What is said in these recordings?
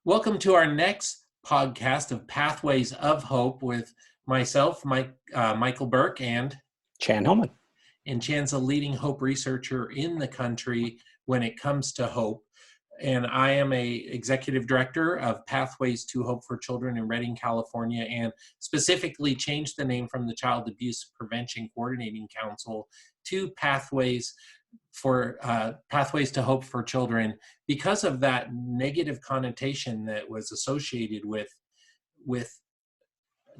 Welcome to our next podcast of Pathways of Hope with myself, Michael Burke, Chan Hellman. and Chan's a leading hope researcher in the country when it comes to hope. And I am a executive director of Pathways to Hope for Children in Redding, California, and specifically changed the name from the Child Abuse Prevention Coordinating Council to Pathways to Hope for Children because of that negative connotation that was associated with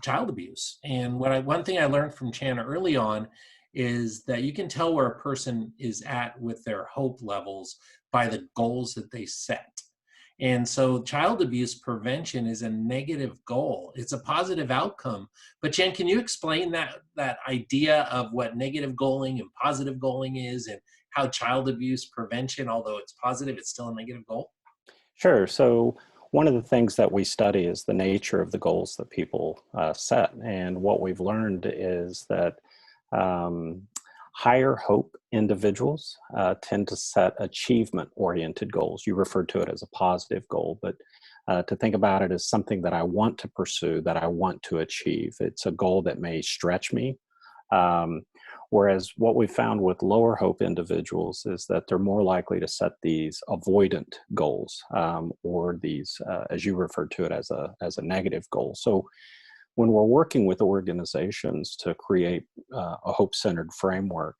child abuse. And one thing I learned from Chan early on is that you can tell where a person is at with their hope levels by the goals that they set. And so child abuse prevention is a negative goal. It's a positive outcome. But Chan, can you explain that idea of what negative goaling and positive goaling is, and how child abuse prevention, although it's positive, it's still a negative goal? Sure. So one of the things that we study is the nature of the goals that people set. And what we've learned is that higher hope individuals tend to set achievement-oriented goals. You referred to it as a positive goal, but to think about it as something that I want to pursue, that I want to achieve. It's a goal that may stretch me. Whereas what we found with lower hope individuals is that they're more likely to set these avoidant goals, or these, as you referred to it, as a negative goal. So when we're working with organizations to create a hope-centered framework,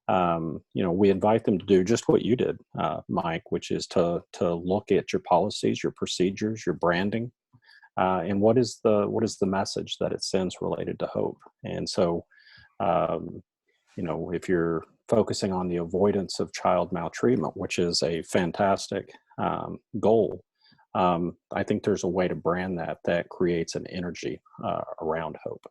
we invite them to do just what you did, Mike, which is to look at your policies, your procedures, your branding, and what is the message that it sends related to hope. And so, if you're focusing on the avoidance of child maltreatment, which is a fantastic goal, I think there's a way to brand that creates an energy around hope.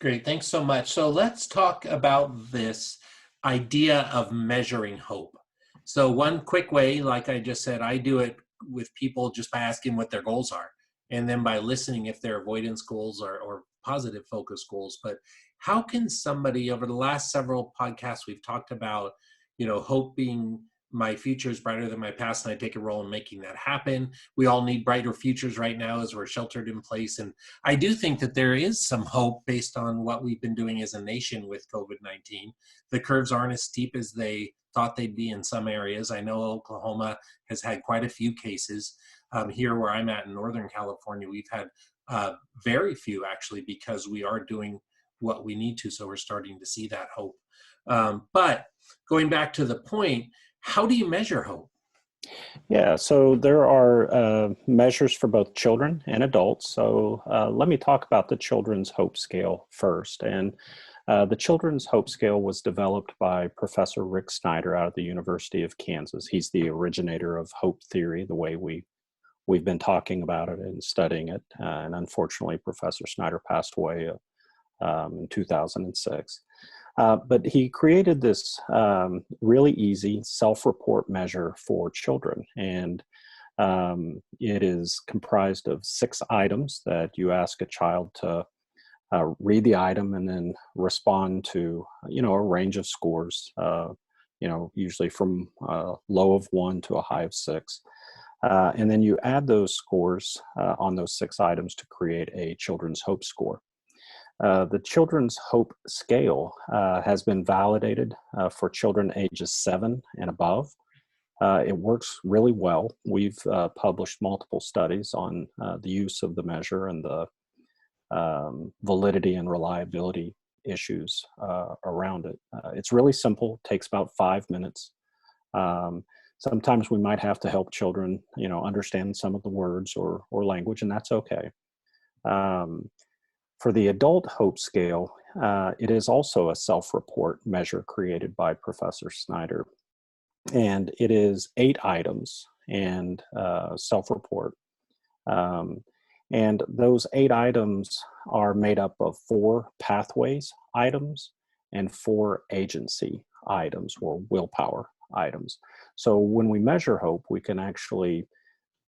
Great, thanks so much. So let's talk about this idea of measuring hope. So one quick way, like I just said, I do it with people just by asking what their goals are, and then by listening if they're avoidance goals or positive focus goals. But how can somebody, over the last several podcasts, we've talked about, hope being my future is brighter than my past, and I take a role in making that happen. We all need brighter futures right now as we're sheltered in place. And I do think that there is some hope based on what we've been doing as a nation with COVID-19. The curves aren't as steep as they thought they'd be in some areas. I know Oklahoma has had quite a few cases. Here where I'm at in Northern California, we've had very few, actually, because we are doing what we need to. So we're starting to see that hope. But going back to the point, how do you measure hope? Yeah, so there are measures for both children and adults. So let me talk about the Children's Hope Scale first. And the Children's Hope Scale was developed by Professor Rick Snyder out of the University of Kansas. He's the originator of hope theory, the way we've been talking about it and studying it. And unfortunately, Professor Snyder passed away in 2006. But he created this really easy self-report measure for children. And it is comprised of 6 items that you ask a child to read the item and then respond to, a range of scores, usually from a low of 1 to a high of 6. And then you add those scores on those 6 items to create a Children's Hope score. The Children's Hope Scale has been validated for children ages 7 and above. It works really well. We've published multiple studies on the use of the measure and the validity and reliability issues around it. It's really simple, takes about 5 minutes. Sometimes we might have to help children, understand some of the words or language, and that's okay. For the Adult Hope Scale, it is also a self-report measure created by Professor Snyder. And it is 8 items and self-report. And those 8 items are made up of 4 pathways items and 4 agency items or willpower items. So when we measure hope, we can actually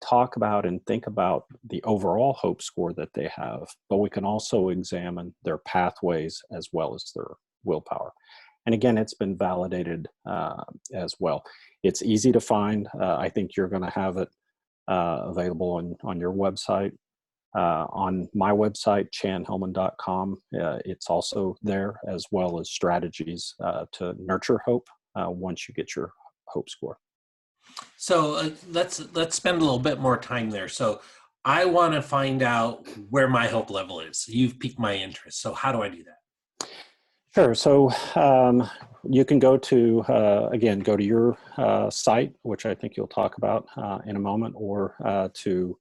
talk about and think about the overall hope score that they have, but we can also examine their pathways as well as their willpower. And again, it's been validated as well. It's easy to find. I think you're going to have it available on your website. On my website, chanhellman.com, it's also there, as well as strategies to nurture hope once you get your hope score. So let's spend a little bit more time there. So I want to find out where my hope level is. You've piqued my interest. So how do I do that? Sure. So you can go to, again, go to your site, which I think you'll talk about in a moment, or to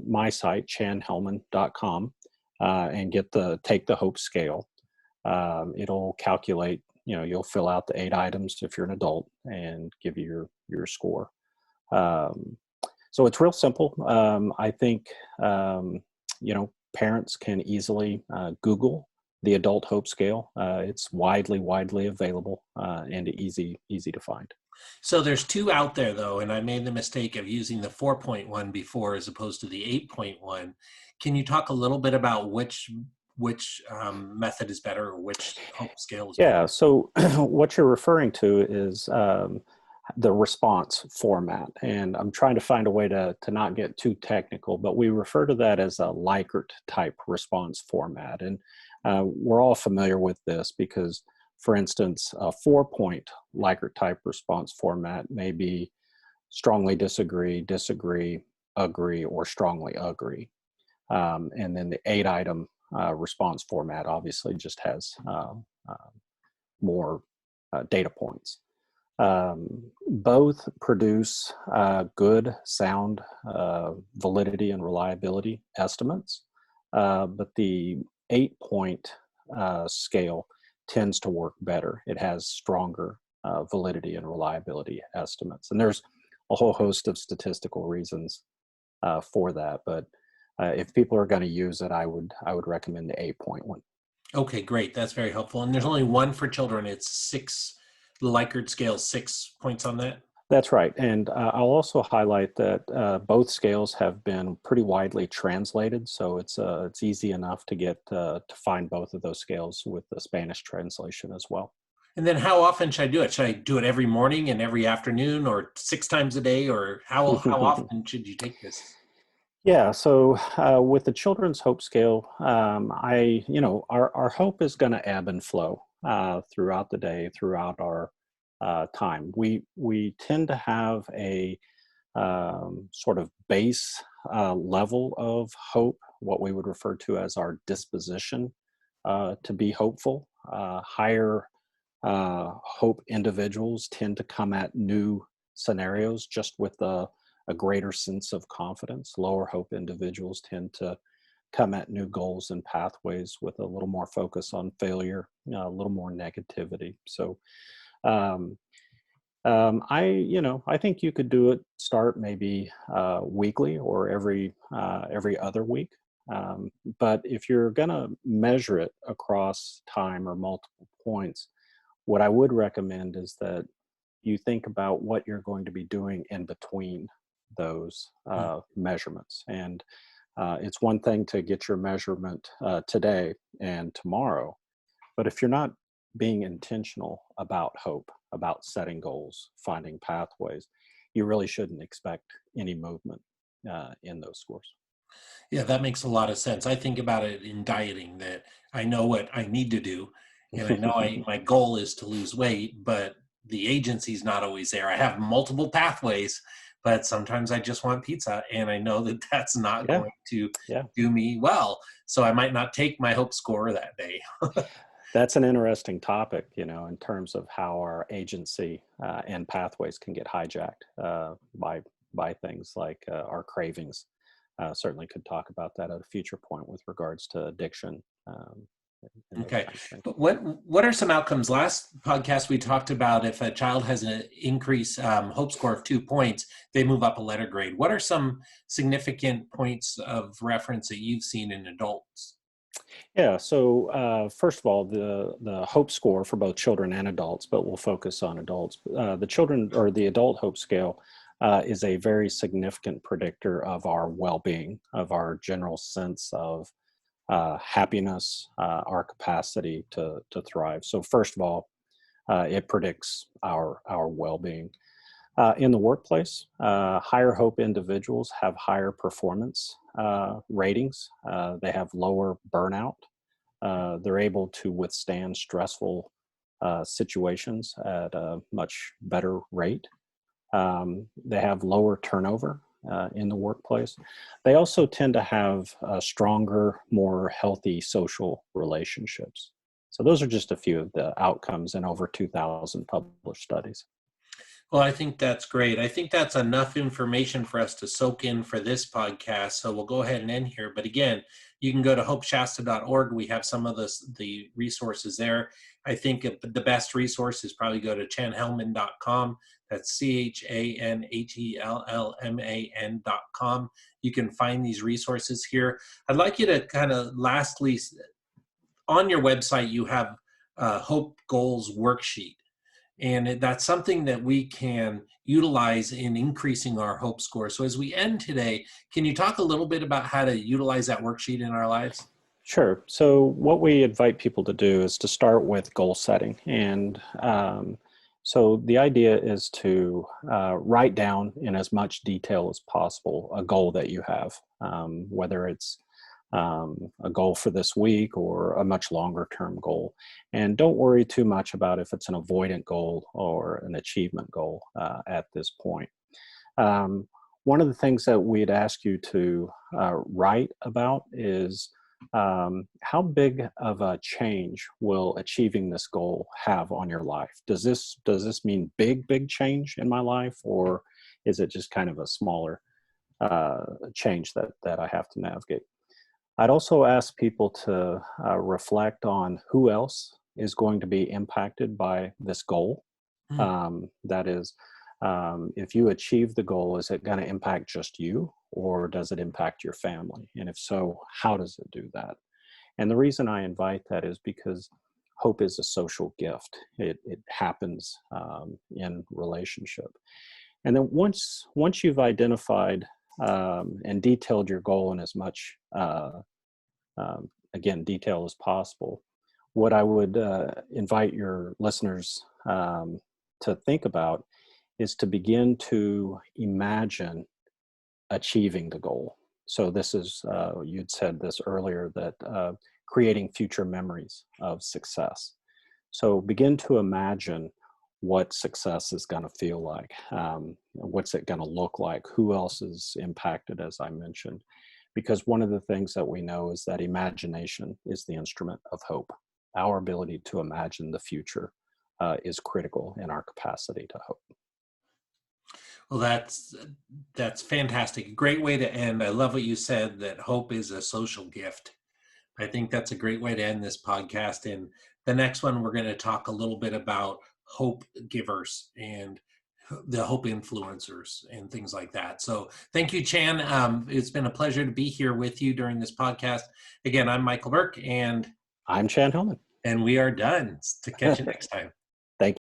my site, chanhellman.com, and take the hope scale. It'll calculate, you'll fill out the 8 items if you're an adult and give you your score. So it's real simple. I think, parents can easily Google the adult hope scale. It's widely available and easy to find. So there's 2 out there though, and I made the mistake of using the 4.1 before as opposed to the 8.1. Can you talk a little bit about which method is better, or which hope scale is better? Yeah. So what you're referring to is the response format, and I'm trying to find a way to not get too technical, but we refer to that as a Likert type response format, and we're all familiar with this because, for instance, a 4-point Likert type response format may be strongly disagree, agree, or strongly agree. And then the 8-item response format obviously just has more data points. Both produce good, sound validity and reliability estimates, but the 8-point scale tends to work better. It has stronger validity and reliability estimates. And there's a whole host of statistical reasons for that. But if people are going to use it, I would recommend the 8-point one. Okay, great. That's very helpful. And there's only one for children. It's 6, the Likert scale, 6 points on that. That's right. And I'll also highlight that both scales have been pretty widely translated. So it's easy enough to get to find both of those scales with the Spanish translation as well. And then how often should I do it? Should I do it every morning and every afternoon, or 6 times a day, or how often should you take this? Yeah, so with the Children's Hope Scale, our hope is going to ebb and flow throughout the day, throughout our time. We tend to have a sort of base level of hope, what we would refer to as our disposition to be hopeful. Higher hope individuals tend to come at new scenarios just with a greater sense of confidence. Lower hope individuals tend to come at new goals and pathways with a little more focus on failure, a little more negativity. So I think you could do it, start maybe weekly or every other week. But if you're going to measure it across time or multiple points, what I would recommend is that you think about what you're going to be doing in between those measurements. And it's one thing to get your measurement today and tomorrow, but if you're not being intentional about hope, about setting goals, finding pathways, you really shouldn't expect any movement in those scores. Yeah, that makes a lot of sense. I think about it in dieting, that I know what I need to do, and I know my goal is to lose weight, but the agency's not always there. I have multiple pathways, but sometimes I just want pizza, and I know that that's not Yeah, going to yeah. do me well. So I might not take my hope score that day. That's an interesting topic, in terms of how our agency and pathways can get hijacked by things like our cravings. Certainly could talk about that at a future point with regards to addiction and those Okay. kinds of things. But what are some outcomes? Last podcast, we talked about if a child has an increased hope score of 2 points, they move up a letter grade. What are some significant points of reference that you've seen in adults? Yeah, so first of all, the hope score for both children and adults, but we'll focus on adults. The children or the adult hope scale is a very significant predictor of our well-being, of our general sense of happiness, our capacity to thrive. So first of all, it predicts our well-being. In the workplace, higher hope individuals have higher performance ratings. They have lower burnout. They're able to withstand stressful situations at a much better rate. They have lower turnover in the workplace. They also tend to have stronger, more healthy social relationships. So those are just a few of the outcomes in over 2,000 published studies. Well, I think that's great. I think that's enough information for us to soak in for this podcast. So we'll go ahead and end here. But again, you can go to hopeshasta.org. We have some of the resources there. I think the best resource is probably go to chanhellman.com. That's ChanHellman.com. You can find these resources here. I'd like you to kind of lastly, on your website, you have Hope Goals Worksheet. And that's something that we can utilize in increasing our hope score. So as we end today, can you talk a little bit about how to utilize that worksheet in our lives? Sure. So what we invite people to do is to start with goal setting. And so the idea is to write down in as much detail as possible a goal that you have, whether it's a goal for this week or a much longer term goal. And don't worry too much about if it's an avoidant goal or an achievement goal at this point. One of the things that we'd ask you to write about is how big of a change will achieving this goal have on your life? Does this mean big change in my life, or is it just kind of a smaller change that I have to navigate? I'd also ask people to reflect on who else is going to be impacted by this goal. That is, if you achieve the goal, is it going to impact just you, or does it impact your family? And if so, how does it do that? And the reason I invite that is because hope is a social gift. It happens in relationship. And then once you've identified and detailed your goal in as much, again, detail as possible, what I would invite your listeners to think about is to begin to imagine achieving the goal. So this is, you'd said this earlier, that creating future memories of success. So begin to imagine what success is going to feel like. What's it going to look like? Who else is impacted, as I mentioned? Because one of the things that we know is that imagination is the instrument of hope. Our ability to imagine the future is critical in our capacity to hope. Well, that's fantastic. A great way to end. I love what you said, that hope is a social gift. I think that's a great way to end this podcast. And the next one, we're going to talk a little bit about hope givers and the hope influencers and things like that. So thank you, Chan. It's been a pleasure to be here with you during this podcast. Again, I'm Michael Burke, and I'm Chan Hellman. we are done. To catch you next time.